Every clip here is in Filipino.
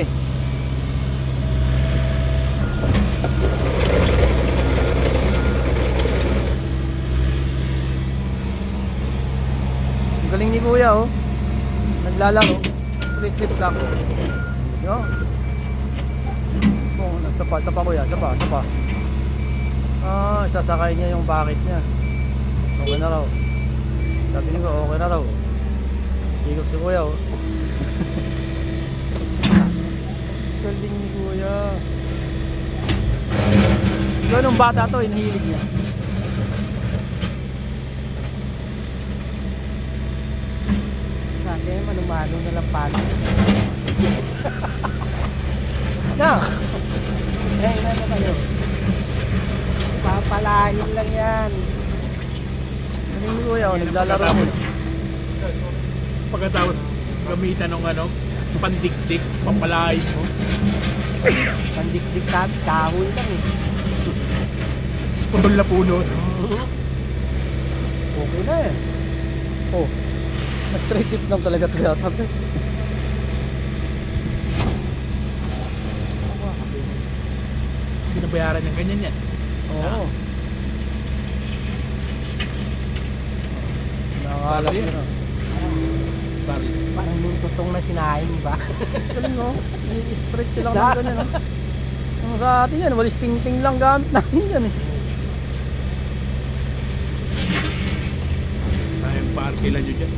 eh. Ang galing ni kuya oh. Naglalaro. Clip lang. Yo. Oh, sapa kuya, sapa. Ah, sasakay niya yung bucket niya. Okay na raw. Sabi niya okay na raw. Higop si kuya oh. Galing ni kuya. Ganong bata to, inahilig niya. Sa akin, manumalo na lang palo. No! Eh, ano kayo? Papalahin lang yan. Galing ni kuya oh, naglalaro mo. Pagkatapos gamitan ng ano, pandikdik, papalain mo. Pandikdik sa kahoy lang eh. Putol na puno. Okay na eh. Oh, straight tip lang talaga ito yata. Binabayaran ng ganyan yan. Oo. Nakakalap Baril. yun oh. Baril. Parang yung tutong na sinahin ba? Galing oh. I-straight ko lang ng ganyan oh. Yung sa atin yan, walis ting-ting lang gamit namin yan eh. Sayang parke lang yun dyan.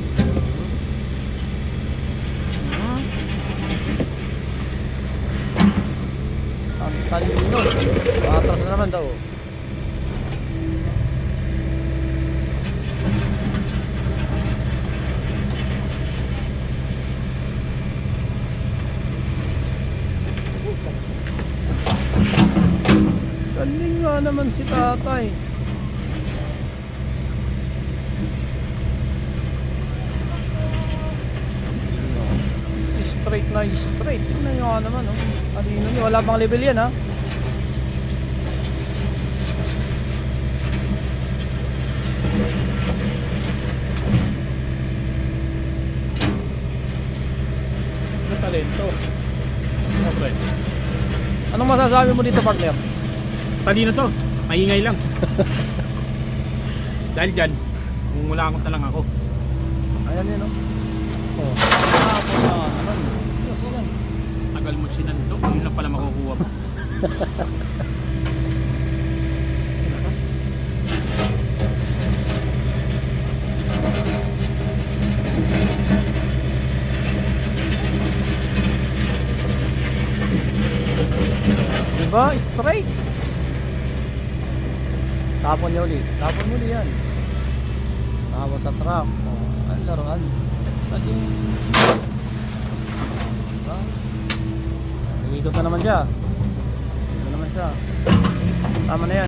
Ang talino. Atras na naman daw. Galing nga naman si tatay. Straight na straight. Tingnan nyo nga naman oh. Talino nyo. Wala pang level yan ha. Ano talento? Okay. Anong masasabi mo dito partner? Talino to. Maingay lang. Dahil dyan, kung wala akong talang ako. Ayan yun oh. Oh. Naman. Yes, yan. Tagal mo sinanto, yun lang pala makukuha mo. Diba? Straight. Tapon niya ulit. Tapon mo ulit yan. Tapon sa truck. Oh, ang laruan. Pati. Diba? Nag-ikot na naman siya. Ito naman siya. Tama na yan.